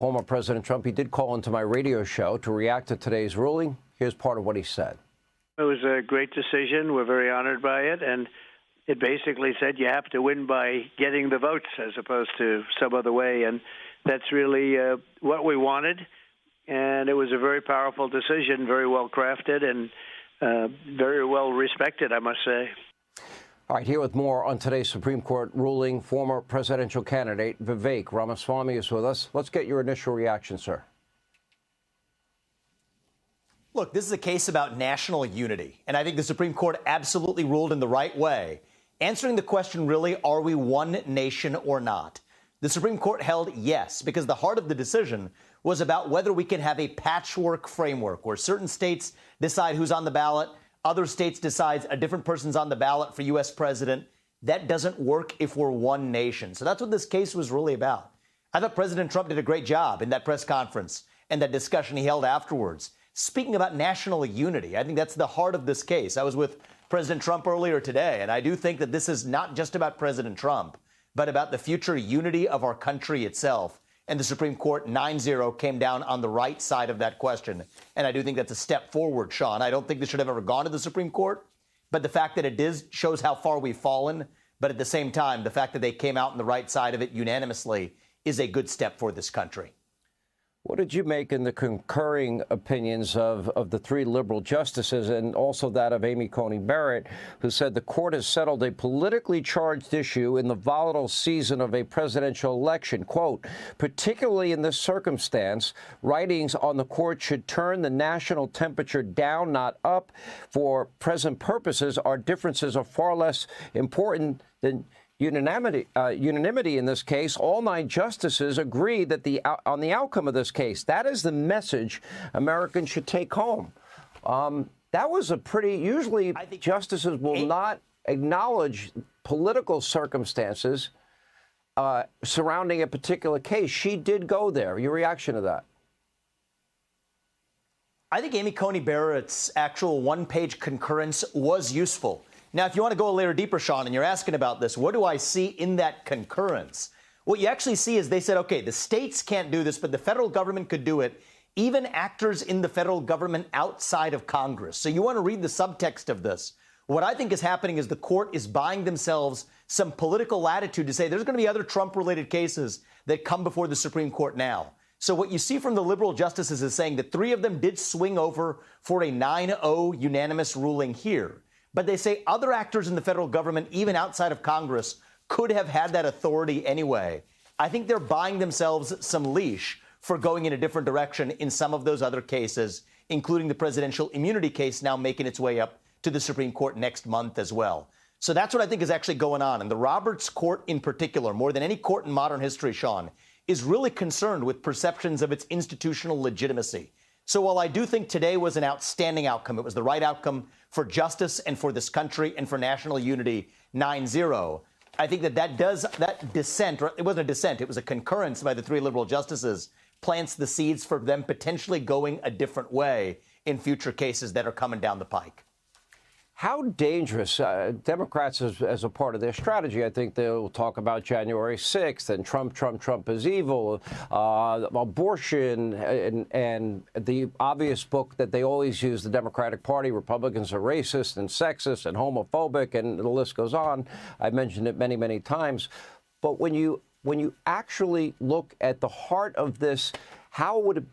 Former President Trump, he did call into my radio show to react to today's ruling. Here's part of what he said. It was a great decision. We're very honored by it. And it basically said you have to win by getting the votes as opposed to some other way. And that's really what we wanted. And it was a very powerful decision, very well crafted, and very well respected, I must say. All right, here with more on today's Supreme Court ruling, former presidential candidate Vivek Ramaswamy is with us. Let's get your initial reaction, sir. Look, this is a case about national unity, and I think the Supreme Court absolutely ruled in the right way, answering the question, really, are we one nation or not? The Supreme Court held yes, because the heart of the decision was about whether we can have a patchwork framework where certain states decide who's on the ballot, other states decide a different person's on the ballot for U.S. president. That doesn't work if we're one nation. So that's what this case was really about. I thought President Trump did a great job in that press conference and that discussion he held afterwards. Speaking about national unity, I think that's the heart of this case. I was with President Trump earlier today, and I do think that this is not just about President Trump, but about the future unity of our country itself. And the Supreme Court 9-0 came down on the right side of that question. And I do think that's a step forward, Sean. I don't think this should have ever gone to the Supreme Court. But the fact that it is shows how far we've fallen. But at the same time, the fact that they came out on the right side of it unanimously is a good step for this country. What did you make in the concurring opinions of the three liberal justices and also that of Amy Coney Barrett, who said the court has settled a politically charged issue in the volatile season of a presidential election? Quote, particularly in this circumstance, writings on the court should turn the national temperature down, not up. For present purposes, our differences are far less important than unanimity in this case. All 9 justices agree that on the outcome of this case. That is the message Americans should take home. That was a pretty, usually justices will not acknowledge political circumstances surrounding a particular case. She did go there. Your reaction to that? I think Amy Coney Barrett's actual one-page concurrence was useful. Now, if you want to go a layer deeper, Sean, and you're asking about this, what do I see in that concurrence? What you actually see is they said, OK, the states can't do this, but the federal government could do it, even actors in the federal government outside of Congress. So you want to read the subtext of this. What I think is happening is the court is buying themselves some political latitude to say there's going to be other Trump-related cases that come before the Supreme Court now. So what you see from the liberal justices is saying that 3 of them did swing over for a 9-0 unanimous ruling here. But they say other actors in the federal government, even outside of Congress, could have had that authority anyway. I think they're buying themselves some leash for going in a different direction in some of those other cases, including the presidential immunity case now making its way up to the Supreme Court next month as well. So that's what I think is actually going on. And the Roberts Court in particular, more than any court in modern history, Sean, is really concerned with perceptions of its institutional legitimacy. So while I do think today was an outstanding outcome, it was the right outcome for justice and for this country and for national unity, 9-0, I think that dissent, or it wasn't a dissent, it was a concurrence by the 3 liberal justices, plants the seeds for them potentially going a different way in future cases that are coming down the pike. How dangerous, Democrats as a part of their strategy, I think they'll talk about January 6th and Trump is evil, abortion, and the obvious book that they always use, the Democratic Party, Republicans are racist and sexist and homophobic, and the list goes on. I've mentioned it many, many times. But when you actually look at the heart of this, what would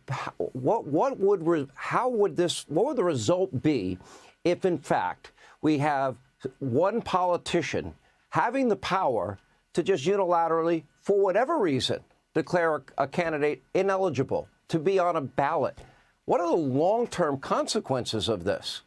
the result be if, in fact, we have one politician having the power to just unilaterally, for whatever reason, declare a candidate ineligible to be on a ballot? What are the long-term consequences of this?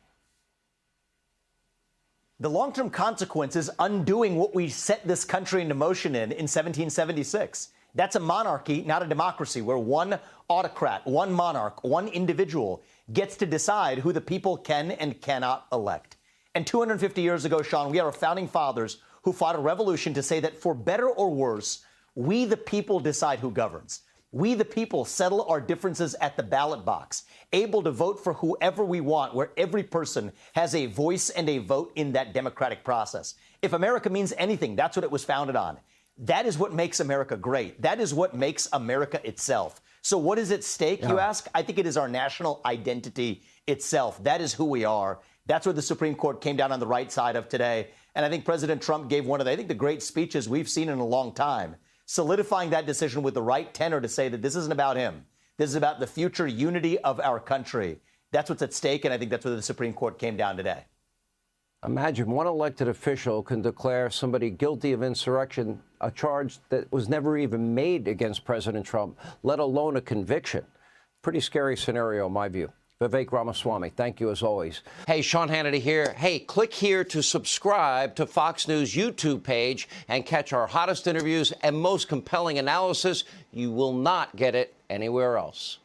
The long-term consequence is undoing what we set this country into motion in 1776. That's a monarchy, not a democracy, where one autocrat, one monarch, one individual gets to decide who the people can and cannot elect. And 250 years ago, Sean, we had our founding fathers who fought a revolution to say that for better or worse, we the people decide who governs. We the people settle our differences at the ballot box, able to vote for whoever we want, where every person has a voice and a vote in that democratic process. If America means anything, that's what it was founded on. That is what makes America great. That is what makes America itself. So what is at stake, you ask? I think it is our national identity itself. That is who we are. That's what the Supreme Court came down on the right side of today. And I think President Trump gave one of the great speeches we've seen in a long time, solidifying that decision with the right tenor to say that this isn't about him. This is about the future unity of our country. That's what's at stake, and I think that's where the Supreme Court came down today. Imagine one elected official can declare somebody guilty of insurrection, a charge that was never even made against President Trump, let alone a conviction. Pretty scary scenario, in my view. Vivek Ramaswamy, thank you as always. Hey, Sean Hannity here. Hey, click here to subscribe to Fox News YouTube page and catch our hottest interviews and most compelling analysis. You will not get it anywhere else.